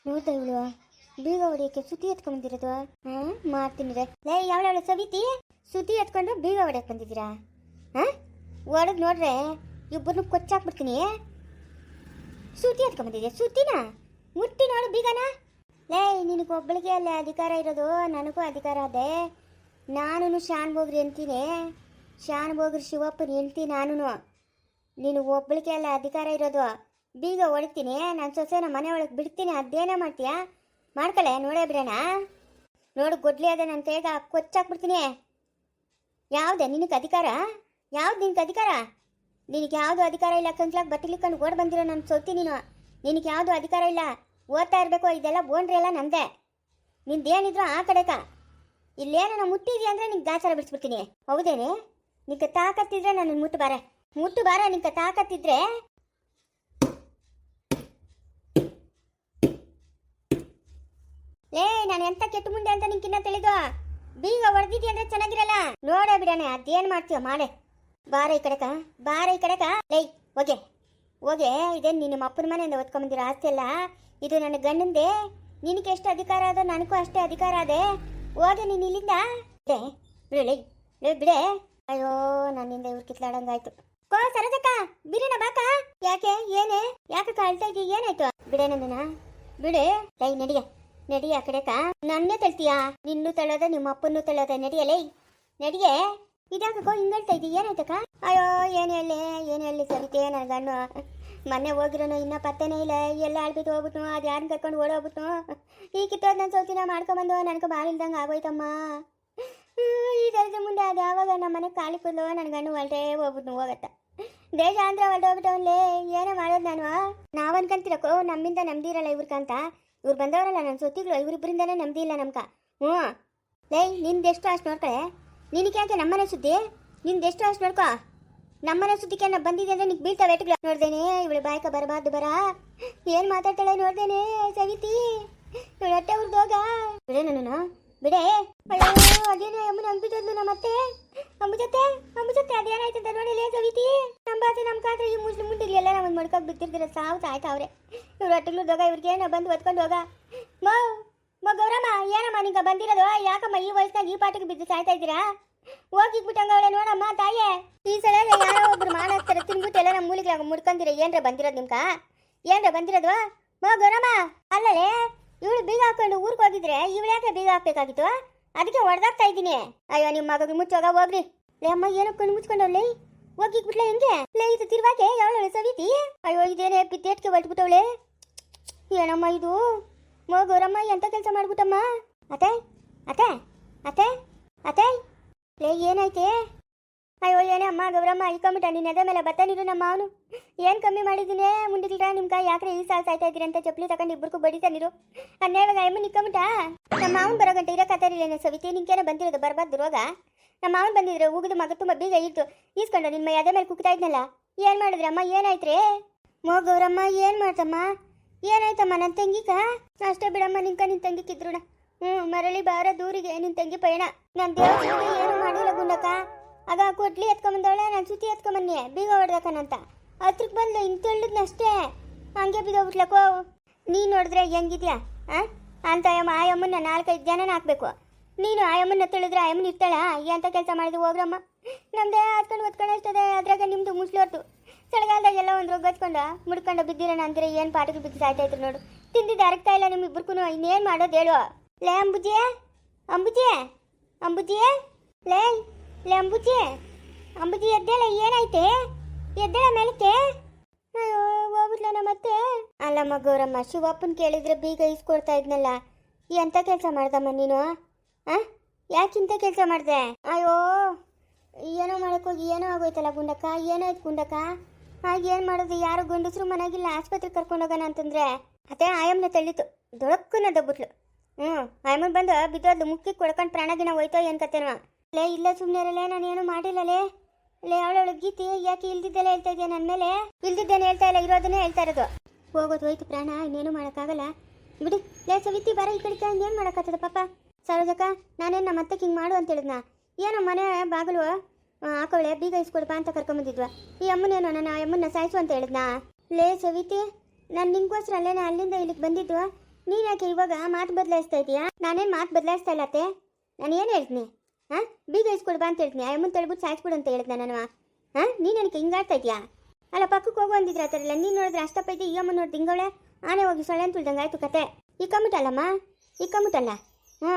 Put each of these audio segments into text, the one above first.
ನೋಡ್ತಾ ಇವಳು ಬೀಗ ಹೊಡಿಯೋಕ್ಕೆ ಸುತ್ತಿ ಎತ್ಕೊಂಡ್ಬಂದಿರೋದು. ಮಾಡ್ತೀನಿ ರೇ. ಲೇ ಯಾವಳ ಸವಿತಿ ಸುತ್ತಿ ಎತ್ಕೊಂಡು ಬೀಗ ಹೊಡಿಯಕ್ಕೆ ಬಂದಿದ್ದೀರಾ? ಹೊಡೆದ್ ನೋಡ್ರೆ ಇಬ್ಬರನ್ನು ಕೊಚ್ಚಾಕ್ಬಿಡ್ತೀನಿ. ಸುತ್ತಿ ಎತ್ಕೊಂಡ್ಬಂದಿದ್ಯಾ? ಸುತ್ತಿನ ಮುಟ್ಟಿ ನೋಡು ಬೀಗನ. ಲೇ ನಿನಗೆ ಒಬ್ಬಳಿಗೆ ಅಲ್ಲೇ ಅಧಿಕಾರ ಇರೋದು, ನನಗೂ ಅಧಿಕಾರ ಅದೇ. ನಾನು ಶಾನ್ ಬೋಗ್ರಿ ಅಂತೀನಿ, ಶಾನ್ ಬೋಗ್ರಿ ಶಿವಪ್ಪನ ಹೇಳ್ತೀನಿ ನಾನು. ನೀನು ಒಬ್ಬಳಿಗೆ ಅಲ್ಲ ಅಧಿಕಾರ ಇರೋದು. ಬೀಗ ಹೊಡಿತೀನಿ, ನನ್ನ ಸೊಸೆನ ಮನೆ ಒಳಗೆ ಬಿಡ್ತೀನಿ, ಅದೇನೇ ಮಾಡ್ತೀಯಾ ಮಾಡ್ಕಳೆ. ನೋಡೇ ಬಿಡೋಣ. ನೋಡು ಗೊಡ್ಲಿ ಅದೇ ನನ್ನ ಕೈಗ ಕೊಚ್ಚಾಕ್ಬಿಡ್ತೀನಿ. ಯಾವುದೇ ನಿನಗೆ ಅಧಿಕಾರ? ಯಾವ್ದು ನಿನಗೆ ಅಧಿಕಾರ? ನಿನಗೆ ಯಾವುದು ಅಧಿಕಾರ ಇಲ್ಲ. ಕಂಕ್ಲಾಗ ಬಟ್ಟಿಲಿಕ್ಕಂಡು ಓಡ್ ಬಂದಿರೋ ನನ್ನ ಸೊತ್ತಿ ನೀನು. ನಿನಗೆ ಯಾವುದು ಅಧಿಕಾರ ಇಲ್ಲ. ಓದ್ತಾ ಇರಬೇಕು. ಇದೆಲ್ಲ ಬೋನ್ರಿ ಎಲ್ಲ ನಂದೆ. ನಿಂದೇನಿದ್ರು ಆ ಕಡೆಕ. ಇಲ್ಲೇನ ಮುಟ್ಟಿದ್ಯಾ ಅಂದರೆ ನಿಂಗೆ ಗಾಚಾರ ಬಿಡಿಸ್ಬಿಡ್ತೀನಿ. ಹೌದೇನೆ? ನಿಂಗೆ ತಾಕತ್ತಿದ್ರೆ ನನ್ನ ಮುಟ್ಟು ಬಾರ, ಮುಟ್ಟು ಬಾರ. ನಿಂಗೆ ತಾಕತ್ತಿದ್ರೆ ನಾನು ಎಂತ ಕೆಟ್ಟು ಮುಂದೆ ಅಂತ ನಿಂಕಿನ್ನ ತಿಳಿದು ಬೀಗ ಹೊಡೆದಿದ್ದಿ ಅಂದ್ರೆ ಚೆನ್ನಾಗಿರಲ್ಲ. ನೋಡೇ ಬಿಡಾನೆ ಅದೇನ್ ಮಾಡ್ತೀವ ಮಾಡೆ. ಬಾರ ಈ ಕಡೆಕ, ಬಾರ ಈ ಕಡೆಕ. ಲೈ ಹೋಗೆ ಹೋಗೆ. ಇದೇನು ನಿಮ್ಮ ಅಪ್ಪನ ಮನೆಯಿಂದ ಓದ್ಕೊಂಬಂದಿರೋ ಆಸ್ತಿ ಅಲ್ಲ, ಇದು ನನ್ನ ಗಂಡಂದೆ. ನಿನಗೆ ಎಷ್ಟು ಅಧಿಕಾರ ಅದೋ ನನಗೂ ಅಷ್ಟೇ ಅಧಿಕಾರ ಅದೇ. ಹೋಗೆ ನೀನು ಇಲ್ಲಿಂದ ಬಿಡೆ. ಬಿಡೆ ಲೈ ಬಿಡೆ. ಅಯ್ಯೋ ನನ್ನಿಂದ ಇವ್ರು ಕಿತ್ಲಾಡಂಗಾಯ್ತು. ಕೋ ಸರೋಜಕ್ಕ ಬಿರಿನ ಬಾಕ. ಯಾಕೆ ಏನೇ ಯಾಕೆ ಅಳ್ತಾ ಇದ್ದೀ? ಏನಾಯ್ತು? ಬಿಡೆ ನನ್ನ ಬಿಡೆ. ಲೈ ನಡಿಯ ನಡಿಯ ಆ ಕಡೆಕ. ನನ್ನೇ ತಳ್ತೀಯಾ? ನಿನ್ನೂ ತಳ್ಳೋದ ನಿಮ್ಮ ಅಪ್ಪನ್ನೂ ತಳ್ಳೋದ. ನಡಿಯಲೇ ನಡಿಯೇ. ಇದಾಕೋ ಹಿಂಗೆ ಹೇಳ್ತಾ ಇದ್ದೀ? ಏನಾಯ್ತಕ್ಕ? ಅಯ್ಯೋ ಏನು ಹೇಳಿ ಸರಿತೆ. ನನ್ನ ಗಂಡು ಮೊನ್ನೆ ಹೋಗಿರೋನು ಇನ್ನೂ ಪತ್ತೆನೇ ಇಲ್ಲ. ಎಲ್ಲ ಆಳ್ಬಿಟ್ಟು ಹೋಗ್ಬಿಟ್ಟು ಅದು ಯಾರನ್ನ ಕರ್ಕೊಂಡು ಓಡೋಗ್ಬಿಟ್ಟು ಈ ಕಿತ್ತೋದು ನನ್ನ ಸೋತಿನ ಮಾಡ್ಕೊಂಬಂದು ನನಗೆ ಬಾಳಿಲ್ದಂಗೆ ಆಗೋಯ್ತಮ್ಮ. ಇದರ ಮುಂದೆ ಅದು ಯಾವಾಗ ನಮ್ಮ ಮನೆಗೆ ಖಾಲಿ ಕೂದಲು ನನ್ನ ಗಂಡು ಹೊಲ್ಟೇ ಹೋಗ್ಬಿಟ್ಟು ಹೋಗತ್ತ. ದೇಶ ಅಂದ್ರೆ ಹೊಲ್ಟೋಗ್ಬಿಟ್ಟವನ್ಲೇ. ಏನೋ ಮಾಡೋದು ನಾನು. ನಾವು ಅನ್ಕೊಂತೀರಕ್ಕೋ ನಮ್ಮಿಂದ ನಮ್ದಿರಲ್ಲ ಇವ್ರಿಗಂತ. ಇವ್ರು ಬಂದವರಲ್ಲ ನನ್ನ ಸೊತ್ತಿಗಳು, ಇವರಿಬ್ಬರಿಂದನೇ ನಮ್ದಿ ಇಲ್ಲ ನಮ್ಕ. ಲೇ ನಿಂದೆಷ್ಟು ಅಷ್ಟು ನೋಡ್ಕಳೆ. ನಿನಗೆ ಯಾಕೆ ನಮ್ಮನೆ ಸುದ್ದಿ? ನಿಂದೆಷ್ಟು ಅಷ್ಟು ನೋಡ್ಕೊ. ನಮ್ಮನೆ ಸುದ್ದಿಗೆ ನಾ ಬಂದಿದೆ ಅಂದ್ರೆ ನಿಂಗೆ ಬೀಳ್ತಾವೆ ಎಟ್ಗಳು. ನೋಡ್ದೇನೆ ಇವಳು ಬಾಯ್ಕ ಬರಬಾರ್ದು ಬರ. ಏನು ಮಾತಾಡ್ತಾಳೆ ನೋಡ್ದೇನೆ ಸವಿತಿ. ಇವಳು ಹೊಟ್ಟೆ ಉರ್ದೋಗ. ಬಿಡೆ ನನ್ನನ್ನು ಬಿಡೆ. ಅಯ್ಯೋ ಅದೇನು ಅಮ್ಮನ ಅಂಬಿದದ್ಲು ನಮ್ಮತ್ತೆ. ಅಂಬುಜತ್ತೆ ಅದೇನಾಯ್ತಂತ ನೋಡಿಲೇ ಸವಿತಿ. ನಮ್ಮ ಬಾಸೆ ನಮ್ಮ ಕಾದ್ರೆ ಈ ಮುಸ್ಲಿಂ ಮುಂದಿಗೆ ಎಲ್ಲ ನಮ್ಮನ್ನು ಮಡ್ಕೊಂಡು ಬಿತ್ತಿರ್ತೀರ. ಸಾವು ಸಾಯ್ತಾವ್ರೆ ಇವ್ರು ಹೊಟ್ಟೆಗಳು ದೋಗ. ಇವ್ರಿಗೆ ಏನೋ ಬಂದು ಹೊತ್ಕೊಂಡು ಹೋಗ. ಗೌರಮ್ಮ ಏನಮ್ಮ ನಿಂಗೆ ಬಂದಿರೋದು? ಯಾಕಮ್ಮ ಈ ವಯಸ್ಸಿನಾಗ ಈ ಪಾಠಕ್ಕೆ ಬಿದ್ದು ಸಾಯ್ತಾ ಇದ್ದೀರಾ? ಹೋಗಿಬಿಟ್ಟಂಗ ಅವಳೆ ನೋಡಮ್ಮ ತಾಯೇ. ಈ ಸಲ ಯಾರೋ ಒಬ್ರು ಮಾಡಾಕ್ತಾರೆ ತಿನ್ಬಿಟ್ಟು ಎಲ್ಲ ನಮ್ಮ ಮೂಲಿಗೆ ಮುಡ್ಕೊಂತೀರ. ಏನ್ರ ಬಂದಿರೋದು ನಿಮ್ಕ? ಏನ್ರ ಬಂದಿರೋದು? ಗೌರಮ್ಮ ಅಲ್ಲಲೇ ಇವಳು ಬೀಗ ಹಾಕೊಂಡು ಊರಿಗೆ ಹೋಗಿದ್ರೆ ಇವಳು ಯಾಕೆ ಬೀಗ ಹಾಕ್ಬೇಕಾಗಿತ್ತು? ಅದಕ್ಕೆ ಹೊಡೆದಾಗ್ತಾ ಇದ್ದೀನಿ. ಅಯ್ಯೋ ನಿಮ್ಮ ಮಗಗೆ ಮುಚ್ಚೋಗ ಹೋಗ್ರಿ. ಲೇ ಅಮ್ಮ ಏನೋ ಕಣ್ಣು ಮುಚ್ಕೊಂಡವ್ಲೆ ಹೋಗಿಬಿಟ್ಲೆ ಹೆಂಗೆ? ಲೇ ಇದು ತಿರ್ವಾಕೆ ಯಾವಳು ಸವಿತಿ? ಅಯ್ಯೋ ಇದೇನೇ ಪಿತ್ತೇಟ್ಗೆ ಹೊಟ್ಬಿಟ್ಟವಳೆ. ಏನಮ್ಮ ಇದು? ಗೌರಮ್ಮ ಎಂತ ಕೆಲಸ ಮಾಡ್ಬಿಟ್ಟಮ್ಮ. ಅತ್ತೆ ಅತ್ತೆ ಅತ್ತೆ ಅತ್ತೆ ಲೇ ಏನಾಯ್ತೆ? ಅಯ್ಯೋ ಏನೇ ಅಮ್ಮ ಗೌರಮ್ಮ ಇಕ್ಕೊಂಬಿಟ್ಟ. ನಿನ್ನ ಎದೆ ಮೇಲೆ ಬತ್ತನಿರು ನಮ್ಮ ಅವನು. ಏನು ಕಮ್ಮಿ ಮಾಡಿದ್ದೀನಿ ಮುಂದಿಲ್ರ ನಿಮ್ಗೆ? ಯಾಕ್ರೆ ಈ ಸಾಲ ಸಾಯ್ತಾ ಇದ್ದೀರಿ ಅಂತ ಚಪ್ಪಲಿ ತಗೊಂಡು ಇಬ್ಬರಿಗೂ ಬಡಿತಾನಿರು. ಅನ್ನೇವಾಗ ಅಮ್ಮನ ಇಕ್ಕೊಂಬಿಟ್ಟ. ನಮ್ಮ ಮಾವನ್ ಬರೋ ಗಂಟೆ ಇರೋಕತ್ತಾರಿಲ್ಲೇನೆ ಸವಿತಿ. ನಿಂಗೇನೋ ಬಂದಿರೋದು ಬರಬಾರ್ದು ರೋಗ. ನಮ್ಮ ಮಾವನ್ ಬಂದಿದ್ರೆ ಉಗಿದು ಮಗ ತುಂಬ ಬೀಗ ಇತ್ತು ಈಸ್ಕೊಂಡು ನಿನ್ನ ಎದೆ ಮೇಲೆ ಕುಗ್ತಾ ಇದ್ನಲ್ಲ. ಏನು ಮಾಡಿದ್ರಿ ಅಮ್ಮ? ಏನಾಯ್ತ್ರಿ? ಗೌರಮ್ಮ ಏನು ಮಾಡ್ತಮ್ಮ? ಏನಾಯ್ತಮ್ಮ? ನನ್ನ ತಂಗಿಕ ಅಷ್ಟೇ ಬಿಡಮ್ಮ. ನಿನ್ನ ತಂಗಿಕ್ಕಿದ್ರುಣ ಮರಳಿ ಬಾರ ದೂರಿಗೆ ನಿನ್ನ ತಂಗಿ ಪಯಣ. ನನ್ನ ದೇವ್ರಿಗೆ ಏನು ಮಾಡಿಲ್ಲ ಗುಂಡಕ್ಕ. ಆಗ ಕೊಡ್ಲಿ ಎತ್ಕೊಂಬಂದವಳೆ, ನಾನು ಸುತ್ತಿ ಎತ್ಕೊಂಬನ್ನಿ ಬೀಗ ಹೊಡ್ದಕ್ಕನಂತ. ಹತ್ರಕ್ಕೆ ಬಂದು ಹಿಂಗೆ ತಿಳಿದ್ನಷ್ಟೇ ಹಂಗೆ ಬಿದ್ದೋಗ್ಬಿಟ್ಲಕ್ಕೋ. ನೀನು ನೋಡಿದ್ರೆ ಹೆಂಗಿದ್ಯಾ ಅಂತ ಆಯಮ್ಮನ 4-5 ಜನನ ಹಾಕ್ಬೇಕು. ನೀನು ಆಯಮ್ಮನ ತಿಳಿದ್ರೆ ಆಯಮ್ಮನ ಇರ್ತಾಳ? ಎಂತ ಕೆಲಸ ಮಾಡಿದ್ವಿ ಹೋಗ್ರಮ್ಮ. ನಮ್ಮದೇ ಹತ್ಕೊಂಡು ಅಷ್ಟದೆ. ಅದ್ರಾಗ ನಿಮ್ಮದು ಮುಸ್ಲೋರ್ತು ಚಳಿಗಾಲದಾಗ ಎಲ್ಲ ಒಂದು ರೋಗ ಹತ್ಕೊಂಡು ಮುಡ್ಕೊಂಡು ಬಿದ್ದಿರೋಣ ಅಂದರೆ ಏನು ಪಾಠಕ್ಕೆ ಬಿದ್ದು ಸಾಯ್ತಾಯಿದ್ರು ನೋಡು. ತಿಂದಿದ್ದು ಅರಗ್ತಾ ಇಲ್ಲ ನಿಮ್ಮಿಬ್ಬರಿಗೂ. ಇನ್ನೇನು ಮಾಡೋದು ಹೇಳು? ಲೇ ಅಂಬುಜಿ ಅಂಬುಜಿ ಅಂಬುಜಿ ಲೇ ಲೇ ಅಂಬುಜಿ ಎದ್ದೇಳ. ಏನಾಯ್ತೆ? ಎದ್ದೇಳ ಮೇಲಕ್ಕೆ. ಅಯ್ಯೋ ಹೋಗ್ಬಿಟ್ಲ ಮತ್ತೆ. ಅಲ್ಲಮ್ಮ ಗೌರಮ್ಮ ಶಿವಪ್ಪನ ಕೇಳಿದ್ರೆ ಬೀಗ ಇಸ್ಕೊಡ್ತಾ ಇದ್ನಲ್ಲ. ಎಂಥ ಕೆಲಸ ಮಾಡ್ದಮ್ಮ ನೀನು? ಯಾಕಿಂತ ಕೆಲಸ ಮಾಡಿದೆ? ಅಯ್ಯೋ ಏನೋ ಮಾಡೋಕ್ಕೋಗಿ ಏನೋ ಆಗೋಯ್ತಲ್ಲ ಗುಂಡಕ್ಕ. ಏನಾಯ್ತು ಗುಂಡಕ್ಕ? ಏನು ಮಾಡೋದು? ಯಾರು ಗಂಡಸರು ಮನೆಗಿಲ್ಲ, ಆಸ್ಪತ್ರೆಗೆ ಕರ್ಕೊಂಡೋಗೋಣ ಅಂತಂದ್ರೆ ಅದೇ ಆಯಮ್ಮನ ತಳ್ಳಿತು. ದೊಳಕ್ಕನ ದಬ್ಬುಟ್ಲು. ಆಯಮ್ಮನ್ ಬಂದು ಬಿದ್ದೋದ್ಲು. ಮುಖ್ಯಕ್ಕೆ ಕೊಡ್ಕೊಂಡು ಪ್ರಾಣಗಿನ ಹೋಯ್ತೋ ಏನು ಕತ್ತೇನೋ. ಲೇ ಇಲ್ಲ ಸುಮ್ಮನೆ ಇರಲೇ, ನಾನೇನು ಮಾಡಿಲ್ಲಲೇ. ಲೇ ಅವಳೊಳಗೆ ಗೀತಿ ಯಾಕೆ ಇಲ್ದಿದ್ದೆಲ್ಲ ಹೇಳ್ತಾ ಇದೆಯಾ ನನ್ನ ಮೇಲೆ? ಇಲ್ದಿದ್ದೇನೆ ಹೇಳ್ತಾ ಇಲ್ಲ, ಇರೋದನ್ನೇ ಹೇಳ್ತಾ ಇರೋದು. ಹೋಗೋದು ಹೋಯ್ತು ಪ್ರಾಣ, ಇನ್ನೇನು ಮಾಡೋಕ್ಕಾಗಲ್ಲ ಬಿಡಿ. ಲೇ ಸವಿತಿ ಬರ ಈ ಕಡೆ. ಏನು ಮಾಡೋಕ್ಕಾಗ್ತದ ಪಾಪ. ಸರೋಜಕ್ಕ ನಾನೇನು ನಮ್ಮ ಅತ್ತಕ್ಕೆ ಹಿಂಗೆ ಮಾಡು ಅಂತ ಹೇಳಿದ್ನ. ಏನೋ ಮನೆ ಬಾಗಿಲು ಹಾಕೊಳ್ಳೆ ಬೀಗ ಇಸ್ಕೊಡ್ಪಾ ಅಂತ ಕರ್ಕೊಂಬಂದಿದ್ವ. ಈ ಅಮ್ಮನೇನೋ ನನ್ನ ಅಮ್ಮನ್ನ ಸಾಯಿಸು ಅಂತ ಹೇಳಿದ್ನಾ? ಲೇ ಸವಿತಿ ನಾನು ನಿಂಗೋಸ್ಕರ ಅಲ್ಲೇನೆ ಅಲ್ಲಿಂದ ಇಲ್ಲಿಗೆ ಬಂದಿದ್ದು. ನೀನು ಯಾಕೆ ಇವಾಗ ಮಾತು ಬದಲಾಯಿಸ್ತಾ ಇದೀಯಾ? ನಾನೇನು ಮಾತು ಬದಲಾಯಿಸ್ತಾ ಇಲ್ಲ ಅತ್ತೆ. ನಾನು ಏನು ಹೇಳ್ತೀನಿ? ಹಾಂ, ಬೀಗ ಇಸ್ಕೊಡು ಬಾ ಅಂತ ಹೇಳ್ತೀನಿ. ಅಮ್ಮನ ತಳ್ಬಿಟ್ಟು ಸಾಯಿಸ್ಬಿಡು ಅಂತ ಹೇಳಿದ್ನ ನಾನು. ಹಾಂ, ನೀನು ನನಗೆ ಹಿಂಗಾಡ್ತಾ ಇದೆಯಾ? ಅಲ್ಲ, ಪಕ್ಕಕ್ಕೆ ಹೋಗು ಅಂದಿದ್ರೆ ಆ ಥರ ಇಲ್ಲ. ನೀನು ನೋಡಿದ್ರೆ ಅಷ್ಟಪ್ಪ ಐತೆ, ಈ ಅಮ್ಮ ನೋಡಿದ್ರೆ ಹಿಂಗವಳೆ. ಆನೆ ಹೋಗಿ ಸೊಳ್ಳೆ ಅಂತ ಉಳ್ದಂಗೆ ಆಯ್ತು ಕತೆ. ಇಕ್ಕಂಬಿಟ್ಟಲ್ಲಮ್ಮ, ಇಕ್ಕಂಬಿಟ್ಟಲ್ಲ. ಹ್ಞೂ,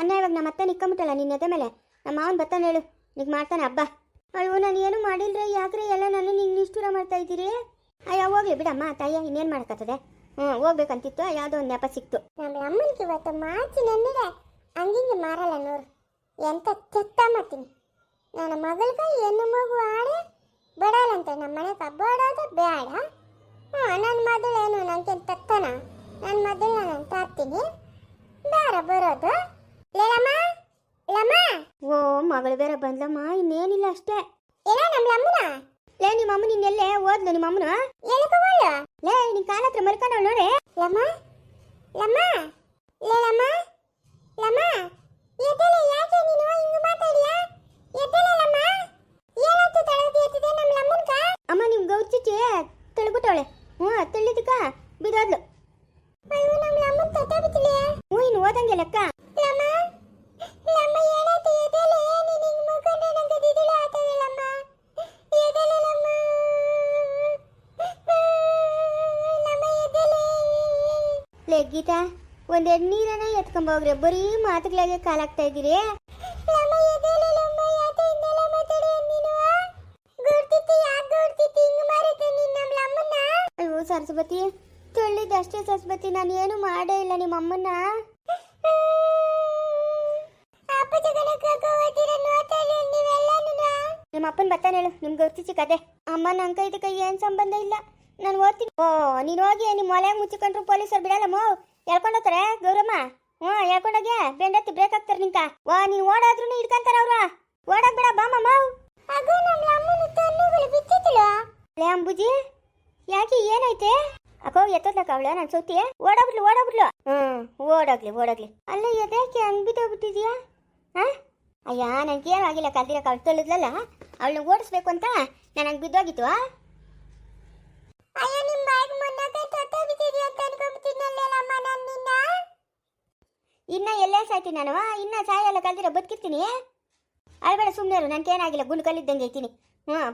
ಅನ್ನ ಇವಾಗ ನಮ್ಮ ಅತ್ತೆ ಇಕ್ಕಂಬಿಟ್ಟಲ್ಲ ನಿನ್ನ ಎದೆ ಮೇಲೆ. ನಮ್ಮ ಮಾವನ ಬರ್ತಾನೆ ಹೇಳು, ನಿಂಗೆ ಮಾಡ್ತಾನೆ ಹಬ್ಬ. ಅಯ್ಯೋ, ನಾನು ಏನು ಮಾಡಿಲ್ರಿ, ಯಾಕ್ರೆ ಎಲ್ಲ ನಾನು ನಿಂಗೆ ನಿಷ್ಠೂರ ಮಾಡ್ತಾ ಇದ್ದೀರಿ? ಅಯ್ಯೋ ಹೋಗ್ಲಿ ಬಿಡಮ್ಮ ತಾಯ್ಯ, ಇನ್ನೇನು ಮಾಡ್ಕತ್ತದೆ. ಹೋಗ್ಬೇಕಂತಿತ್ತು, ಯಾವುದೋ ಒಂದು ನೆಪ ಸಿಕ್ತು. ನಮ್ಮ ಅಮ್ಮನಿಗೆ ಇವತ್ತು ಮಾತಿ ನನ್ನಿದೆ ಹಂಗಿಂಗೆ ಮಾರಲ್ಲ ನೋಡು, ಎಂತ ಚೆತ್ತ ಮಾಡ್ತೀನಿ. ನನ್ನ ಮಗಳಿಗೆ ಹೆಣ್ಣು ಮಗು ಆಡೆ ಬೇಡಲ್ಲಂತೆ, ನಮ್ಮ ಮನೆಗೆ ಹಬ್ಬಾಡೋದು ಬೇಡ. ನನ್ನ ಮಗಳೇನು ನನಗೆ ತತ್ತನ, ನನ್ನ ಮಗಳನ್ನ ನಾನು ತರ್ತೀನಿ, ಬೇಡ ಬರೋದು. ಲೇಲಮ್ಮ, ಲಮ್ಮ, ಓ ಮಗಳು ಬೇರೆ ಬಂದ್ಲಮ್ಮ, ಇನ್ನೇನಿಲ್ಲ ಅಷ್ಟೇ. ಏನ ನಮ್ಮ ಅಮ್ಮನ? ಲೇ, ನಿಮ್ಮ ಅಮ್ಮ ನಿನ್ನೆಲ್ಲೇ ಓದ್ಲು? ನಿಮ್ಮ ಅಮ್ಮನ ಎಲ್ಕೋವಳು? ಲೇ, ನಿನ್ ಕಾಲ ಹತ್ರ ಮಲ್ಕೊಂಡವಳು ನೋಡಿ. ಲಮ್ಮ, ಲಮ್ಮ, ಲೇಲಮ್ಮ, ಲಮ್ಮ, ಎದ್ದಲೆ, ಯಾಕೆ ನೀನು ಹಿಂಗೆ ಮಾತಾಡಿಯಾ? ಎದ್ದಲೆ ಲಮ್ಮ, ಏನಂತ ತಳದಿ ಎತ್ತಿದೆ ನಮ್ಮ ಅಮ್ಮನ್ಕ? ಅಮ್ಮ, ನಿಮ್ ಗೌಚಿಚ್ಚಿ ತಳ್ಬಿಟ್ಟವಳೆ. ತಳ್ಳಿದಕ್ಕ ಬಿದ್ದೋದ್ಲು. ಅಯ್ಯೋ, ನಮ್ಮ ಅಮ್ಮನ ತಟ್ಟೆ ಬಿತ್ತಲೆ. ಇನ್ನು ಓದಂಗೆ ಲೆಕ್ಕ. ಲಮ್ಮ, ಲಮ್ಮ, ಏನಾಯ್ತು? ಎದ್ದಲೆ, ನೀನು ಹಿಂಗೆ ಮುಖಂಡ ನಂಗೆ ದಿದಿಲ ಆತದೆ ಲಮ್ಮ. ಎದ್ದಲೆ ಲಮ್ಮ, ಲಮ್ಮ ಎದ್ದಲೆ. ಲೇ ಗೀತಾ, ಒಂದೆರಡು ನೀರನ್ನ ಎತ್ಕೊಂಬೋಗ್ರೆ, ಬರೀ ಮಾತುಗಳಿಗೆ ಕಾಲಾಗ್ತಾ ಇದ್ದೀರಿ. ಲಮ್ಮ ಎದ್ದಲೆ ಲಮ್ಮ, ಯಾಕೆ ಹಿಂದೆಲ್ಲ ಮಾತಾಡಿ ನೀನು? ಗುರ್ತಿತ್ತು, ಯಾಕೆ ಗುರ್ತಿತ್ತು ಹಿಂಗೆ ಮಾರಿದ್ದೆ ನೀನು ನಮ್ಮ ಅಮ್ಮನ್ನ? ಅಯ್ಯೋ ಸರಸ್ವತಿ, ತಳ್ಳಿದ್ದಷ್ಟೇ ಸರಸ್ವತಿ, ನಾನು ಏನು ಮಾಡೇ ಇಲ್ಲ ನಿಮ್ಮ ಅಮ್ಮನ್ನ. ಅಪ್ಪಾಜಿ ಕಣಕ್ಕೆ ಹೋಗ್ತೀರ ನೋಡ್ತಾಳೆ ನೀವೆಲ್ಲನೂ. ನಿಮ್ಮ ಅಪ್ಪನ ಬರ್ತಾನೆ ಹೇಳು, ನಿಮ್ಗೆ ಗೊತ್ತಿಚ್ಚಿ ಕತೆ. ಅಮ್ಮ ನನ್ನ ಕೈ ಇದಕ್ಕೆ ಏನು ಸಂಬಂಧ ಇಲ್ಲ, ನಾನು ಓದ್ತೀನಿ. ಓ, ನೀನು ಹೋಗಿ ನಿಮ್ಮ ಒಲೆಯಾಗ ಮುಚ್ಚಿಕೊಂಡ್ರು ಪೊಲೀಸರು ಬಿಡಲ್ಲಮ್ಮ, ಹೇಳ್ಕೊಂಡೋಗ್ತಾರೆ ಗೌರಮ್ಮ. ಹೇಳ್ಕೊಂಡೋಗೆ ಬೆಂಡತ್ತಿ ಬ್ರೇಕ್ ಹಾಕ್ತಾರೆ ನಿಂಕ. ನೀನು ಓಡಾದ್ರೂ ಹಿಡ್ಕೊಂತಾರೆ ಅವ್ರ. ಓಡಾಕ್ ಬೇಡ ಬಾಮಮ್ಮ. ಅಗೋ, ನಮ್ಮ ಅಮ್ಮನ ತನ್ನುಗಳು ಬಿತ್ತಿತ್ತಲ್ಲ. ಲೇ ಅಂಬುಜಿ, ಯಾಕೆ ಏನಾಯ್ತೆ? ಅಕ್ಕೋ ಎತ್ತೋದ್ಲಕ್ಕ ಅವಳ ನಾನು ಸೌತಿ. ಓಡಾಬಿಡ್ಲು ಓಡಾಬಿಡ್ಲು. ಓಡಾಗ್ಲಿ. ಅಲ್ಲ, ಎದಕ್ಕೆ ಹಂಗೆ ಬಿದ್ದೋಗ್ಬಿಟ್ಟಿದ್ಯಾ? ಅಯ್ಯ, ನನಗೇನು ಆಗಿಲ್ಲ, ಕಲ್ದಿರಕ್ಕ ಅವಳು ತಳ್ಳಿದ್ಲಲ್ಲ, ಅವಳನ್ನ ಓಡಿಸ್ಬೇಕು ಅಂತ ನಾನು ಹಂಗೆ ಬಿದ್ದೋಗಿತ್ತು. ಅಯ್ಯೋ, ನಿಮ್ಮ ಬಾಯಿಗೆ ಮೊನ್ನಕ್ಕೆ ತಟ್ಟೆ ಬಿತ್ತಿದ್ಯಾ ಅಂತ ಅನ್ಕೊಂಡ್ಬಿಟ್ಟಿದ್ನಲ್ಲಮ್ಮ ನಾನು ನಿನ್ನ. ಇನ್ನ ಎಲ್ಲೇ ಸಾಯ್ತೀನಿ ನಾನು? ಇನ್ನ ಸಾಯಲ್ಲ, ಕಲ್ದಿರ ಬದುಕಿರ್ತೀನಿ. ಅಳ್ಬೇಡ ಸುಮ್ಮನೆ ಇರು, ನನಗೇನಾಗಿಲ್ಲ, ಗುಂಡು ಕಲ್ಲಿದ್ದಂಗೆ ಐತೀನಿ.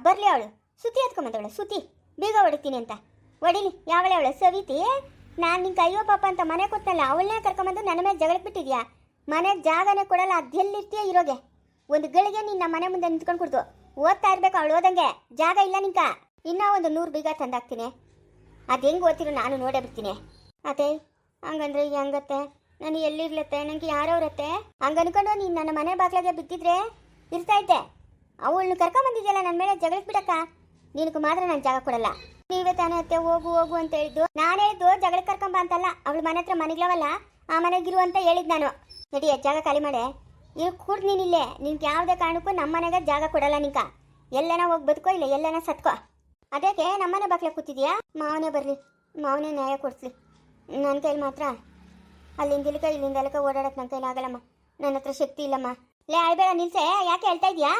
ಬರಲಿ ಅವಳು ಸುತ್ತಿ ಎತ್ಕೊಂಬಂದವಳು, ಸುತ್ತಿ ಬೀಗ ಹೊಡಿತೀನಿ ಅಂತ. ಹೊಡಿಲಿ, ಯಾವಳೆ ಅವಳು ಸವಿತಿ? ನಾನು ನಿಂಗೆ ಅಯ್ಯೋ ಪಾಪ ಅಂತ ಮನೆ ಕೊಟ್ಟನಲ್ಲ, ಅವಳನ್ನೇ ಕರ್ಕೊಂಬಂದು ನನ್ನ ಮೇಲೆ ಜಗಳಕ್ಕೆ ಬಿಟ್ಟಿದ್ಯಾ? ಮನೆಗೆ ಜಾಗನೇ ಕೊಡಲ್ಲ, ಅದೆಲ್ಲಿರ್ತೀಯ ಇರೋಗೆ? ಒಂದು ಗಳಿಗೆ ನಿನ್ನ ಮನೆ ಮುಂದೆ ನಿಂತ್ಕೊಂಡು ಕೊಡ್ತು. ಓದ್ತಾ ಇರ್ಬೇಕು ಅವಳು ಓದಂಗೆ, ಜಾಗ ಇಲ್ಲ ನಿಂಕ. ಇನ್ನೂ ಒಂದು 100 ಬೀಗ ತಂದಾಕ್ತೀನಿ, ಅದು ಹೆಂಗೆ ಓದ್ತಿರೋ ನಾನು ನೋಡೇ ಬಿಡ್ತೀನಿ. ಅತ್ತೆ, ಹಂಗಂದ್ರೆ ಹೆಂಗತ್ತೆ? ನಾನು ಎಲ್ಲಿರ್ಲತ್ತೆ? ನನಗೆ ಯಾರವ್ರತ್ತೆ? ಹಂಗೆ ಅನ್ಕೊಂಡು ನೀನು ನನ್ನ ಮನೆ ಬಾಗ್ಲಾಗೆ ಬಿದ್ದಿದ್ರೆ ಇರ್ತಾ ಇದ್ದೆ. ಅವಳನ್ನ ಕರ್ಕೊಂಬಂದಿದ್ಯಲ್ಲ ನನ್ನ ಮೇಲೆ ಜಗಳಕ್ಕೆ ಬಿಡಕ್ಕ, ನಿನಗೆ ಮಾತ್ರ ನಾನು ಜಾಗ ಕೊಡಲ್ಲ. ನೀವೇ ತಾನೇ ಅತ್ತೆ ಹೋಗು ಹೋಗು ಅಂತ ಹೇಳಿದ್ದು. ನಾನು ಹೇಳಿದ್ದು ಜಗಳಕ್ಕೆ ಕರ್ಕೊಂಬ ಅಂತಲ್ಲ, ಅವಳು ಮನೆ ಹತ್ರ ಮನೆಗ್ಲವಲ್ಲ, ಆ ಮನೆಗಿರು ಅಂತ ಹೇಳಿದ್ದು ನಾನು. ನಡಿ, ಜಾಗ ಖಾಲಿ ಮಾಡೆ. ಈಗ ಕೂಡ್ ನೀನಿಲ್ಲೇ, ನಿನ್ಗೆ ಯಾವುದೇ ಕಾರಣಕ್ಕೂ ನಮ್ಮ ಮನೆಗೆ ಜಾಗ ಕೊಡಲ್ಲ ನಿಂಕ. ಎಲ್ಲನ ಹೋಗಿ ಬದುಕೋ, ಇಲ್ಲ ಎಲ್ಲನ ಸತ್ಕೋ. ಅದಕ್ಕೆ ನಮ್ಮನೆ ಬಾಕ್ಲೆ ಕೂತಿದ್ಯಾ? ಮಾವನೇ ಬರಲಿ, ಮಾವನೇ ನ್ಯಾಯ ಕೊಡಿಸ್ಲಿ. ನನ್ನ ಕೈಲಿ ಮಾತ್ರ ಅಲ್ಲಿಂದ ಇಲ್ಲಿಕ ಇಲ್ಲಿಂದ ಅಲ್ಲಕ ಓಡಾಡಕ್ಕೆ ನನ್ನ ಕೈಲಿ ಆಗಲ್ಲಮ್ಮ, ನನ್ನ ಹತ್ರ ಶಕ್ತಿ ಇಲ್ಲಮ್ಮ. ಲೇ ಅಳ್ಬೇಡ, ನಿಲ್ಸೆ, ಯಾಕೆ ಹೇಳ್ತಾ ಇದೀಯಾ?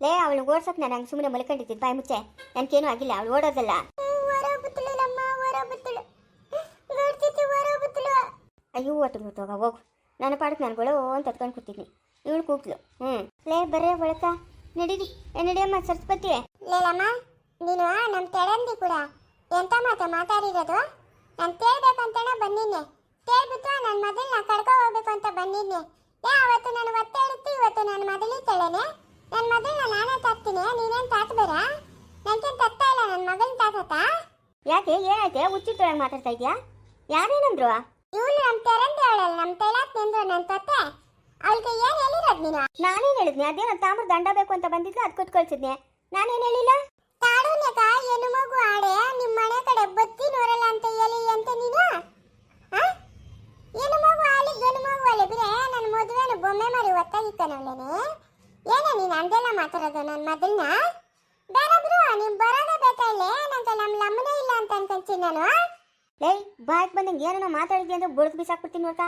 ಲೇ, ಅವಳು ಓಡ್ಸಕ್ ನಾನು ಹಂಗೆ ಸುಮ್ಮನೆ ಮಲ್ಕೊಂಡಿದ್ದಿದ್ದು, ಬಾಯಿ ಮುಚ್ಚೆ. ನನಗೇನು ಆಗಿಲ್ಲ, ಅವಳು ಓಡೋದಲ್ಲ. ಅಯ್ಯೋ ಒಟ್ಟು ಹೋಗ ಹೋಗು, ನನ್ನ ಪಾಡಕ್ಕೆ ನಾನು ಗೊಳ ಅಂತ ಹತ್ಕೊಂಡು ಕೂತಿದ್ನಿ. ಇವಳು ಕೂಗ್ಲು. ಲೇ ಬರ್ರೆ ಒಳಕ ನಡೀರಿ. ನಡಿಯಮ್ಮ ಸರಸ್ವತಿ. ಲೇಲಮ್ಮ, ನೀನು ನಮ್ಮ ತೆಳಂದಿ ಕೂಡ ಎಂತ ಮಾತಾಡಿರೋದು? ನಾನು ತೇಳ್ಬೇಕಂತೇಳ ಬಂದಿದ್ನೆ, ತೇಳ್ಬಿಟ್ಟು ನನ್ನ ಮಗಳನ್ನ ಕರ್ಕೊ ಹೋಗ್ಬೇಕು ಅಂತ ಬಂದಿದ್ನೆ. ಅವತ್ತು ನಾನು ಒತ್ತೆ ಇಡುತ್ತಿ, ಇವತ್ತು ನನ್ನ ಮಗಳಿಗೆ ತಳೆನೆ. ನನ್ನ ಮಗಳನ್ನ ನಾನೇ ತರ್ತೀನಿ, ನೀನೇನು ತಾತ್ಬೇಡ. ನನಗೇನು ತತ್ತಾ ಇಲ್ಲ, ನನ್ನ ಮಗಳನ್ನ ತಾತತ್ತ. ಯಾಕೆ ಏನಾಯ್ತೆ? ಹುಚ್ಚಿಟ್ಟೊಳಗೆ ಮಾತಾಡ್ತಾ ಇದೆಯಾ? ಯಾರೇನಂದ್ರು? ಇವಳು ನಮ್ಮ ತೆರಂದಿ ಅವಳಲ್ಲ, ನಮ್ಮ ತೆಳಾಕ್ ನಿಂದ್ರು ನನ್ನ ತತ್ತೆ. ಅವಳಿಗೆ ಏನು ಹೇಳಿರೋದು ನೀನು? ನಾನೇನು ಹೇಳಿದ್ನಿ? ಅದೇನೋ ತಾಮ್ರ ದಂಡ ಬೇಕು ಅಂತ ಬಂದಿದ್ಲು, ಅದು ಕೊಟ್ಟು ಕಳ್ಸಿದ್ನೆ. ನಾನೇನು ಹೇಳಿಲ್ಲ. ತಾಡುನೇಕ ಹೆಣ್ಣು ಮಗು ಆಡೆ ನಿಮ್ಮ ಮನೆ ಕಡೆ ಬತ್ತಿ ನೋರಲ್ಲ ಅಂತ ಹೇಳಿ ಅಂತ ನೀನು? ಹೆಣ್ಣು ಮಗು ಆಲಿ ಗಂಡು ಮಗು ಆಲಿ ಬಿರೆ ನನ್ನ ಮದುವೆನ ಬೊಮ್ಮೆ ಮಾರಿ ಒತ್ತಾಗಿಕ್ಕನವಳೇನೆ. ಏನೇ ನೀನು ಅಂದೆಲ್ಲ ಮಾತಾಡೋದು ನನ್ನ ಮಗಳನ್ನ? ಬೇಡ ಬಿಡು, ನೀನು ಬರೋದೇ ಬೇಕಾಯಿಲ್ಲ. ನಂಗೆ ನಮ್ಮ ಅಮ್ಮನೇ ಇಲ್ಲ ಅಂತ ಅನ್ಕೊಂತೀನಿ ನಾನು. ಲೇ, ಬಾಯ್ಗೆ ಬಂದಂಗೆ ಏನೋ ಮಾತಾಡಿದ್ವಿ ಅಂದ್ರೆ ಬುಡ್ದು ಬಿಸಾಕ್ಬಿಡ್ತೀನಿ ನೋಡ್ಕ.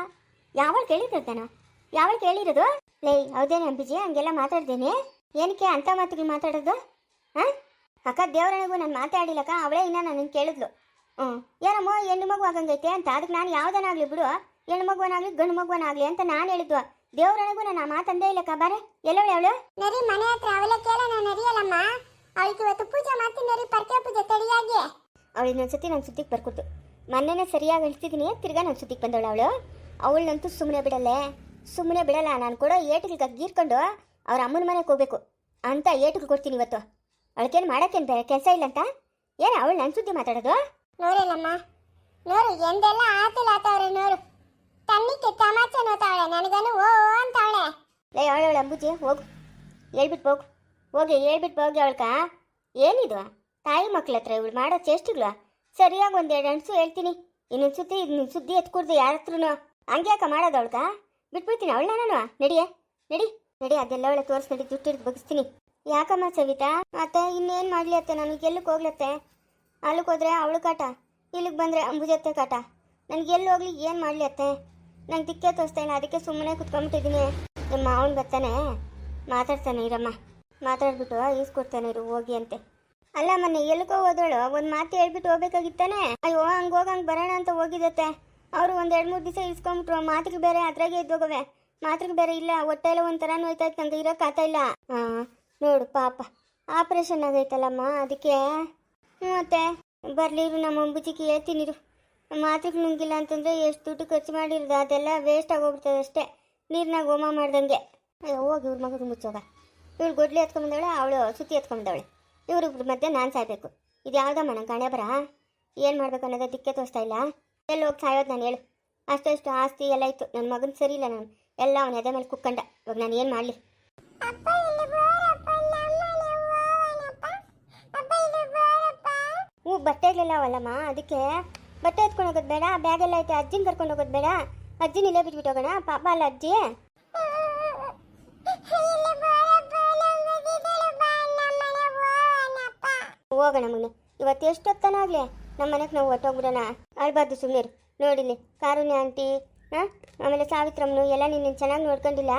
ಯಾವಳು ಕೇಳಿರ್ತಾನ? ಯಾವಳು ಕೇಳಿರೋದು? ಲೇ, ಹೌದೇನೆ ಅಂಬಿಜಿ, ಹಂಗೆಲ್ಲ ಮಾತಾಡ್ದೇನೆ. ಏನಕ್ಕೆ ಅಂತ ಮಾತುಗಳು ಮಾತಾಡೋದು? ಅಕ್ಕ ದೇವರನಿಗೂ ನಾನು ಮಾತಾಡಿಲ್ಲಕ್ಕ, ಅವಳೇ ಇನ್ನ ನನಗೆ ಕೇಳಿದ್ಲು. ಏನಮ್ಮ ಹೆಣ್ಣು ಮಗು ಆಗಂಗೈತೆ ಅಂತ ಅದಕ್ಕೆ ನಾನು ಯಾವ್ದನಾಗ್ಲಿ ಬಿಡು, ಹೆಣ್ಣು ಮಗುವನಾಗ್ಲಿ ಗಂಡು ಮಗುವನಾಗ್ಲಿ ಅಂತ ನಾನು ಹೇಳಿದ್ವು. ದೇವ್ರೊಳಗೂ ನಾನು ಆ ಮಾತಂದೇ ಇಲ್ಲಕ್ಕ. ಬಾರೆ ಎಲ್ಲವಳು ಅವಳು ನರಿ ಮನೆ ಹತ್ರ ಅವಳೆ ಕೇಳೋಣ ನರಿಯಲ್ಲಮ್ಮ. ಅವಳಿಗೆ ಇವತ್ತು ಪೂಜೆ ಮಾಡ್ತೀನಿ ನರಿ, ಪರ್ಕೆ ಪೂಜೆ ತಡಿಯಾಗಿ. ಅವಳು ಇನ್ನೊಂದ್ಸತಿ ನನ್ನ ಸುದ್ದಿಗೆ ಬರ್ಕೊಟ್ಟು. ಮೊನ್ನೆನೇ ಸರಿಯಾಗಿ ಹೇಳ್ತಿದ್ದೀನಿ, ತಿರ್ಗಾ ನನ್ನ ಸುದ್ದಿಗೆ ಬಂದವಳು ಅವಳನ್ನಂತೂ ಸುಮ್ಮನೆ ಬಿಡಲ್ಲೇ, ಸುಮ್ಮನೆ ಬಿಡಲ್ಲ. ನಾನು ಕೊಡೋ ಏಟುಗಳಿಗೆ ಗೀರ್ಕೊಂಡು ಅವ್ರ ಅಮ್ಮನ ಮನೆಗೆ ಹೋಗ್ಬೇಕು ಅಂತ ಏಟುಗಳು ಕೊಡ್ತೀನಿ ಇವತ್ತು. ಅವಳಿಗೇನು ಮಾಡೋಕ್ಕೇನು ಬೇರೆ ಕೆಲಸ ಇಲ್ಲ ಅಂತ ಏನು ಅವಳು ನನ್ನ ಸುದ್ದಿ ಮಾತಾಡೋದು? ನೋರಲ್ಲಮ್ಮ, ನೋರು ಎಂದೆಲ್ಲ ಆತಲ್ಲ ಆತವ್ರೆ ನೋರು. ತನ್ನಿಕ್ಕೆ ತಮಾಚೆ ನೋತಾವಳೆ, ನನಗನು ಓ ಅಂತವಳೆ. ಲೇ ಅವಳವಳ ಅಂಬುಜಿ ಹೋಗು, ಹೇಳ್ಬಿಟ್ಟು ಹೋಗು, ಹೋಗಿ ಹೇಳ್ಬಿಟ್ಟು ಹೋಗಿ. ಅವಳ್ಕ ಏನಿದು ತಾಯಿ ಮಕ್ಳ ಹತ್ರ ಇವಳು ಮಾಡೋ ಚೇಷ್ಟೆಗಳು ಸರಿಯಾಗಿ ಒಂದೆರಡು ಅಣಸು ಹೇಳ್ತೀನಿ. ಇನ್ನೊಂದು ಸುದ್ದಿ ಎತ್ಕೊಡ್ದು ಯಾರ ಹತ್ರನು ಹಂಗೆ ಯಾಕೆ ಮಾಡೋದು? ಅವಳ್ಕ ಬಿಟ್ಬಿಡ್ತೀನಿ ಅವಳ. ನಾನು ನಡಿಯೇ ನಡಿ ನಡಿ, ಅದೆಲ್ಲ ಅವಳೆ ತೋರಿಸಿ ನಡಿ, ದುಡ್ಡು ಹಿಡಿದು ಬಗ್ಸ್ತೀನಿ. ಯಾಕಮ್ಮ ಸವಿತಾ ಅತ್ತೆ ಇನ್ನೇನು ಮಾಡಲಿ ಅತ್ತೆ? ನನಗೆ ಎಲ್ಲಕ್ಕೆ ಹೋಗ್ಲತ್ತೆ? ಅಲ್ಲಿಗೆ ಹೋದ್ರೆ ಅವಳು ಕಾಟ, ಇಲ್ಲಿಗೆ ಬಂದರೆ ಅಂಬುಜತ್ತೆ ಕಾಟ. ನನಗೆ ಎಲ್ಲಿ ಹೋಗ್ಲಿ, ಏನು ಮಾಡಲಿ ಅತ್ತೆ? ನಂಗೆ ದಿಕ್ಕೆ ತೋರಿಸ್ತಾ ಇಲ್ಲ, ಅದಕ್ಕೆ ಸುಮ್ಮನೆ ಕುತ್ಕೊಂಡ್ಬಿಟ್ಟಿದ್ದೀನಿ. ನಿಮ್ಮ ಮಾವನ್ ಬರ್ತಾನೆ, ಮಾತಾಡ್ತಾನೆ ಇರಮ್ಮ, ಮಾತಾಡ್ಬಿಟ್ಟು ಈಸ್ಕೊಡ್ತಾನೆ ಇರು ಹೋಗಿ ಅಂತೆ. ಅಲ್ಲ ಮೊನ್ನೆ ಎಲ್ಕೋ ಹೋದಳು, ಒಂದು ಮಾತು ಹೇಳ್ಬಿಟ್ಟು ಹೋಗ್ಬೇಕಾಗಿತ್ತಾನೆ. ಅಯ್ಯೋ ಹಂಗೆ ಹೋಗಂಗೆ ಬರೋಣ ಅಂತ ಹೋಗಿದ್ದತ್ತೆ. ಅವರು ಒಂದು 2-3 ದಿವಸ ಇಸ್ಕೊಂಬಿಟ್ರು. ಮಾತಿಗೆ ಬೇರೆ ಅದ್ರಾಗೆ ಇದ್ದೋಗವೆ, ಮಾತಿಗೆ ಬೇರೆ ಇಲ್ಲ. ಹೊಟ್ಟೆ ಎಲ್ಲ ಒಂಥರ ನೋಯ್ತಾಯ್ತು, ನಂಗೆ ಇರೋಕ್ಕಾಗ್ತಾ ಇಲ್ಲ. ನೋಡು ಪಾಪ ಆಪ್ರೇಷನ್ ಆಗೈತಲ್ಲಮ್ಮ, ಅದಕ್ಕೆ. ಮತ್ತೆ ಬರ್ಲಿರು ನಮ್ಮ ಅಂಬುಜಿಗೆ ಹೇಳ್ತೀನಿರು. ಮಾತಿಗೆ ನುಂಗಿಲ್ಲ ಅಂತಂದರೆ ಎಷ್ಟು ದುಡ್ಡು ಖರ್ಚು ಮಾಡಿರೋದು ಅದೆಲ್ಲ ವೇಸ್ಟ್ ಆಗೋಗ್ಬಿಡ್ತದೆ ಅಷ್ಟೇ, ನೀರಿನಾಗ ಹೋಮ ಮಾಡ್ದಂಗೆ. ಅಯ್ಯೋ ಹೋಗಿ ಇವ್ರ ಮಗಗೆ ಮುಚ್ಚೋಗ. ಇವಳು ಗೊಡ್ಲಿ ಎತ್ಕೊಂಬಂದವಳೆ, ಅವಳು ಸುತ್ತಿ ಎತ್ಕೊಂಬಂದವಳೆ. ಇವ್ರಿಬ್ರ ಮಧ್ಯೆ ನಾನು ಸಾಯ್ಬೇಕು. ಇದು ಯಾವ್ದಮ್ಮ ನಂಗೆ ಕಾಣೆ ಬರ? ಏನು ಮಾಡ್ಬೇಕು ಅನ್ನೋದೇ ದಿಕ್ಕೆ ತೋರಿಸ್ತಾ ಇಲ್ಲ. ಎಲ್ಲಿ ಹೋಗಿ ಸಾಯೋದು ನಾನು ಹೇಳು? ಅಷ್ಟು ಆಸ್ತಿ ಎಲ್ಲ ಇತ್ತು, ನನ್ನ ಮಗನ ಸರಿ ಇಲ್ಲ. ನಾನು ಎಲ್ಲ ಅವನ ಎದೆ ಮೇಲೆ ಕುಕ್ಕಂಡ. ಇವಾಗ ನಾನು ಏನು ಮಾಡಲಿ? ಬಟ್ಟೆಗಳೆಲ್ಲ ಅವಲ್ಲಮ್ಮ, ಅದಕ್ಕೆ ಬಟ್ಟೆ ಎತ್ಕೊಂಡು ಹೋಗೋದು ಬೇಡ, ಬ್ಯಾಗೆಲ್ಲ ಐತೆ, ಅಜ್ಜಿನ ಕರ್ಕೊಂಡು ಹೋಗೋದು ಬೇಡ. ಅಜ್ಜಿನ ಇಲ್ಲೇ ಬಿಟ್ಬಿಟ್ಟು ಹೋಗೋಣ, ಪಾಪ ಅಲ್ಲ ಅಜ್ಜಿ. ಹೋಗೋಣ ಮುನ್ನೆ, ಇವತ್ತು ಎಷ್ಟೊತ್ತನಾಗಲಿ ನಮ್ಮ ಮನೆಗೆ ನಾವು ಹೊಟ್ಟೋಗ್ಬಿಡೋಣ. ಅಳ್ಬಾರ್ದು ಸುಮ್ಮನೆ ನೋಡಿಲಿ. ಕಾರುಣ್ಯ ಆಂಟಿ ಆಮೇಲೆ ಸಾವಿತ್ರಮ್ಮನು ಎಲ್ಲ ನಿನ್ನ ಚೆನ್ನಾಗಿ ನೋಡ್ಕೊಂಡಿಲ್ಲ.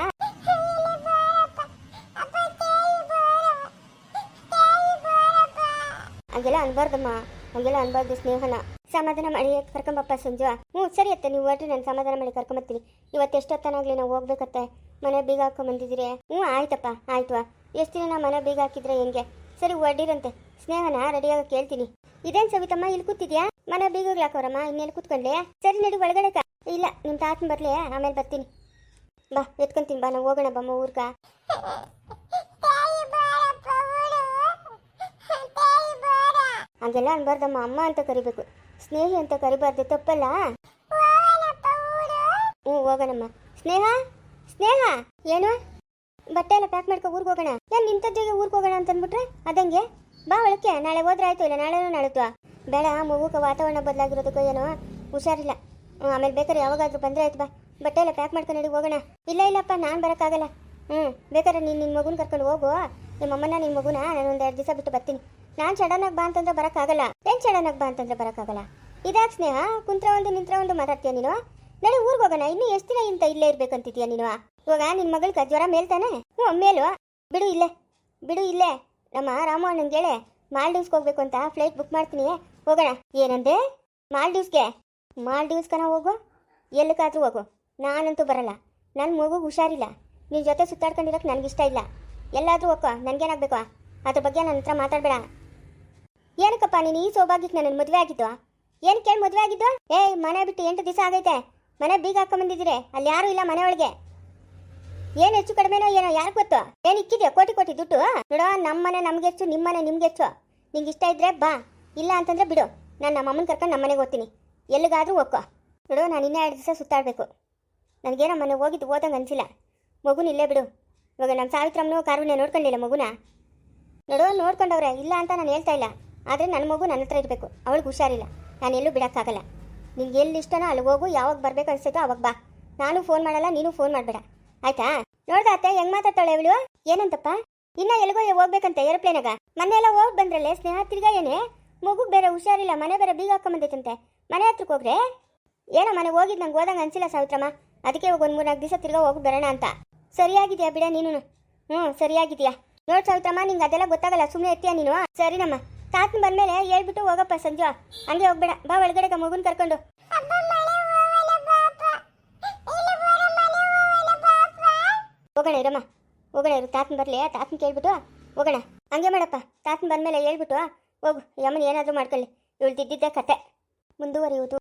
ಹಂಗೆಲ್ಲ ಅನ್ಬಾರ್ದಮ್ಮ, ಹಂಗೆಲ್ಲ ಅನ್ಬಾರ್ದು. ಸ್ನೇಹನ ಸಮಾಧಾನ ಮಾಡಿ ಕರ್ಕೊಂಬಪ್ಪ ಸಂಜು. ಸರಿ ಅತ್ತೆ, ನೀವು ಹೊರಟ್ರಿ, ನಾನು ಸಮಾಧಾನ ಮಾಡಿ ಕರ್ಕೊಂಬರ್ತೀನಿ. ಇವತ್ತು ಎಷ್ಟೊತ್ತನಾಗಲಿ ನಾವು ಹೋಗ್ಬೇಕತ್ತೆ. ಮನೆ ಬೀಗ ಹಾಕೊಂಬಂದಿದ್ದೀರಿ? ಆಯ್ತಪ್ಪ ಆಯ್ತು. ಎಷ್ಟು ದಿನ ಮನೆ ಬೀಗ ಹಾಕಿದ್ರೆ ಹೆಂಗೆ? ಸರಿ ಹೊರಡಿರಂತೆ. ಸ್ನೇಹನ ರೆಡಿಯಾಗಿ ಕೇಳ್ತೀನಿ. ಇದೇನು ಸವಿತಮ್ಮ ಇಲ್ಲಿ ಕೂತಿದ್ಯಾ? ಮನೆ ಬೀಗಗಳು ಹಾಕೋರಮ್ಮ, ಇನ್ನೆಲ್ಲಿ ಕೂತ್ಕೊಂಡ್ಲೆ? ಸರಿ ನಡಿ ಒಳಗಡೆ. ಇಲ್ಲ ನಿಮ್ಮ ತಾತನ ಬರಲಿ, ಆಮೇಲೆ ಬರ್ತೀನಿ. ಬಾ ಎತ್ಕೊಂತೀನಿ, ಬಾ ನಾವು ಹೋಗೋಣ ಬಮ್ಮ ಊರ್ಗ. ಹಂಗೆಲ್ಲ ಅನ್ಬಾರ್ದಮ್ಮ, ಅಮ್ಮ ಅಂತ ಕರಿಬೇಕು, ಸ್ನೇಹಿ ಅಂತ ಕರಿಬಾರ್ದು, ತಪ್ಪಲ್ಲ? ಹೋಗೋಣಮ್ಮ. ಸ್ನೇಹ ಸ್ನೇಹ ಏನು ಬಟ್ಟೆ ಎಲ್ಲ ಪ್ಯಾಕ್ ಮಾಡ್ಕೊ ಊರಿಗೆ ಹೋಗೋಣ. ಏನು ನಿಂತಜ್ಜಿಗೆ ಊರಿಗೆ ಹೋಗೋಣ ಅಂತ ಅಂದ್ಬಿಟ್ರೆ ಅದಂಗೆ? ಬಾ ಒಳಕ್ಕೆ, ನಾಳೆ ಹೋದ್ರೆ ಆಯ್ತು, ಇಲ್ಲ ನಾಳೆನೂ ನಾಳುತ್ವಾ. ಬೇಡ, ಮಗುಕ್ಕೆ ವಾತಾವರಣ ಬದಲಾಗಿರೋದಕ್ಕೋ ಏನೋ ಹುಷಾರಿಲ್ಲ. ಆಮೇಲೆ ಬೇಕಾದ್ರೆ ಯಾವಾಗಾದ್ರೂ ಬಂದರೆ ಆಯ್ತು. ಬಾ ಬಟ್ಟೆ ಎಲ್ಲ ಪ್ಯಾಕ್ ಮಾಡ್ಕೊಂಡು ನಡಿ ಹೋಗೋಣ. ಇಲ್ಲಪ್ಪ ನಾನು ಬರೋಕ್ಕಾಗಲ್ಲ. ಬೇಕಾದ್ರೆ ನೀನು ನಿನ್ನ ಮಗುನ ಕರ್ಕೊಂಡು ಹೋಗು, ನಿಮ್ಮ ಅಮ್ಮನ ನಿನ್ನ ಮಗುನ ನಾನು ಒಂದು 2 ದಿವಸ ಬಿಟ್ಟು ಬರ್ತೀನಿ. ನಾನು ಸಡನ್ನಾಗಿ ಬಾ ಅಂತಂದ್ರೆ ಬರೋಕ್ಕಾಗಲ್ಲ. ಏನು ಸಡನ್ನಾಗಿ ಬಾ ಅಂತಂದ್ರೆ ಬರೋಕ್ಕಾಗಲ್ಲ? ಇದಾಕೆ ಸ್ನೇಹ, ಕುಂತ್ರ ಒಂದು ನಿಂತ್ರ ಒಂದು ಮಾತಾಡ್ತೀಯ ನೀನು? ನಡಿ ಊರಿಗೆ ಹೋಗೋಣ. ಇನ್ನೂ ಎಷ್ಟು ದಿನ ಇಂತ ಇಲ್ಲೇ ಇರ್ಬೇಕಂತಿದ್ಯಾ ನೀನು? ಇವಾಗ ನಿನ್ನ ಮಗಳಿಗೆ ಜ್ವರ ಮೇಲ್ತಾನೆ? ಮೇಲು ಬಿಡು, ಇಲ್ಲೇ ಬಿಡು, ಇಲ್ಲೇ ನಮ್ಮ ರಾಮು ಅಣ್ಣಂಗೆ ಹೇಳೆ ಮಾಲ್ಡೀವ್ಸ್ಗೆ ಹೋಗ್ಬೇಕು ಅಂತ ಫ್ಲೈಟ್ ಬುಕ್ ಮಾಡ್ತೀನಿ, ಹೋಗೋಣ. ಏನಂದೆ? ಮಾಲ್ಡೀವ್ಸ್ಗೆ? ಮಾಲ್ಡೀವ್ಸ್ಕನ ಹೋಗು, ಎಲ್ಲಿಗಾದ್ರೂ ಹೋಗು, ನಾನಂತೂ ಬರಲ್ಲ. ನನ್ನ ಮಗುಗೆ ಹುಷಾರಿಲ್ಲ, ನಿನ್ನ ಜೊತೆ ಸುತ್ತಾಡ್ಕೊಂಡಿರೋಕೆ ನನಗಿಷ್ಟ ಇಲ್ಲ. ಎಲ್ಲಾದರೂ ಹೋಗೋ, ನನಗೇನಾಗಬೇಕು? ಅದ್ರ ಬಗ್ಗೆ ನನ್ನ ಹತ್ರ ಮಾತಾಡಬೇಡ. ಏನಕ್ಕಪ್ಪ ನೀನು ಈ ಸೌಭಾಗ್ಯಕ್ಕೆ ನನ್ನ ಮದುವೆ ಆಗಿದ್ದು? ಏನು ಕೇಳಿ ಮದುವೆ ಆಗಿದ್ದು? ಮನೆ ಬಿಟ್ಟು 8 ದಿವಸ ಆಗೈತೆ, ಮನೆ ಬೀಗ ಹಾಕೊಂಬಂದಿದ್ದೀರಿ, ಅಲ್ಲಿ ಯಾರೂ ಇಲ್ಲ ಮನೆ ಒಳಗೆ. ಏನು ಹೆಚ್ಚು ಕಡಿಮೆನೋ ಏನೋ ಯಾರಿಗೆ ಗೊತ್ತು? ಏನು ಇಕ್ಕಿದ್ಯಾ ಕೋಟಿ ದುಡ್ಡು? ನೋಡೋ, ನಮ್ಮ ಮನೆ ನಮ್ಗೆಚ್ಚು, ನಿಮ್ಮ ಮನೆ ನಿಮ್ಗೆಚ್ಚು. ನಿಂಗೆ ಇಷ್ಟ ಇದ್ರೆ ಬಾ, ಇಲ್ಲ ಅಂತಂದ್ರೆ ಬಿಡು. ನಾನು ನಮ್ಮ ಅಮ್ಮನ ಕರ್ಕೊಂಡು ನಮ್ಮ ಮನೆಗೆ ಹೋಗ್ತೀನಿ, ಎಲ್ಲಿಗಾದ್ರೂ ಹೋಗ್ಕೋ. ನೋಡು, ನಾನು ಇನ್ನೂ 2 ದಿವಸ ಸುತ್ತಾಡಬೇಕು. ನನಗೇನೋ ಮನೆ ಹೋಗಿದ್ದು ಹೋದಂಗೆ ಅನಿಸಿಲ್ಲ. ಮಗುನ ಇಲ್ಲೇ ಬಿಡು. ಇವಾಗ ನಮ್ಮ ಸಾವಿತ್ರಮ್ಮನೂ ಕಾರುಣ್ಯ ನೋಡ್ಕೊಂಡಿಲ್ಲ ಮಗುನ. ನೋಡು, ನೋಡ್ಕೊಂಡವ್ರೆ, ಇಲ್ಲ ಅಂತ ನಾನು ಹೇಳ್ತಾ ಇಲ್ಲ. ಆದರೆ ನನ್ನ ಮಗು ನನ್ನ ಹತ್ರ ಇರಬೇಕು, ಅವಳಿಗೆ ಹುಷಾರಿಲ್ಲ, ನಾನು ಎಲ್ಲೂ ಬಿಡೋಕ್ಕಾಗಲ್ಲ. ನಿಂಗೆ ಎಲ್ಲಿ ಇಷ್ಟನೋ ಅಲ್ಲಿ ಹೋಗು, ಯಾವಾಗ ಬರ್ಬೇಕು ಅನಿಸ್ತೈತೋ ಅವಾಗ ಬಾ. ನಾನು ಫೋನ್ ಮಾಡಲ್ಲ, ನೀನು ಫೋನ್ ಮಾಡಬೇಡ, ಆಯ್ತಾ? ನೋಡ್ದಾ ಅತ್ತೆ ಹೆಂಗೆ ಮಾತಾಡ್ತಾಳೆ ಇವಳು? ಏನಂತಪ್ಪ? ಇನ್ನ ಎಲ್ಲಿಗೋ ಹೋಗ್ಬೇಕಂತೆ ಏರೋಪ್ಲೇನಾಗ? ಮೊನ್ನೆ ಎಲ್ಲ ಹೋಗಿ ಬಂದ್ರಲ್ಲೇ ಸ್ನೇಹ, ತಿರ್ಗಾ ಏನೇ? ಮಗುಗೆ ಬೇರೆ ಹುಷಾರಿಲ್ಲ, ಮನೆ ಬೇರೆ ಬೀಗ ಹಾಕೊಂಬಂದೈತಂತೆ. ಮನೆ ಹತ್ರಕ್ಕೆ ಹೋಗ್ರೆ ಏನೋ ಮನೆ ಹೋಗಿದ್ದು ನಂಗೆ ಹೋದಂಗೆ ಅನಿಸಿಲ್ಲ ಸಾವಿತ್ರಮ್ಮ, ಅದಕ್ಕೆ ಹೋಗಿ ಒಂದು 3-4 ದಿವಸ ತಿರ್ಗಾ ಹೋಗಿ ಬರೋಣ ಅಂತ. ಸರಿಯಾಗಿದೆಯಾ ಬಿಡ ನೀನು? ಸರಿಯಾಗಿದೆಯಾ? ನೋಡ್ ಸಾವಿತ್ರಮ್ಮ, ನಿಂಗೆ ಅದೆಲ್ಲ ಗೊತ್ತಾಗಲ್ಲ, ಸುಮ್ಮನೆ ಇರ್ತೀಯ ನೀನು. ಸರಿನಮ್ಮ, ತಾತನ ಬಂದ್ಮೇಲೆ ಹೇಳ್ಬಿಟ್ಟು ಹೋಗಪ್ಪ ಸಂಜು. ಹಂಗೆ ಹೋಗ್ಬೇಡ, ಬಾ ಒಳಗಡೆ ಮಗುನ್ ಕರ್ಕೊಂಡು. ಹೋಗೋಣ ಇರಮ್ಮ, ಹೋಗೋಣ ಇರು. ತಾತನ ಬರಲಿ, ತಾತನ ಕೇಳ್ಬಿಟ್ಟು ಹೋಗೋಣ. ಹಂಗೆ ಮಾಡಪ್ಪ, ತಾತನ ಬಂದ್ಮೇಲೆ ಹೇಳ್ಬಿಟ್ಟು ಹೋಗು. ಯಮ್ಮನ ಏನಾದರೂ ಮಾಡ್ಕೊಳ್ಳಿ, ಇವಳು ತಿದ್ದಿದ್ದೆ ಕತೆ ಮುಂದುವರಿಯುವುದು.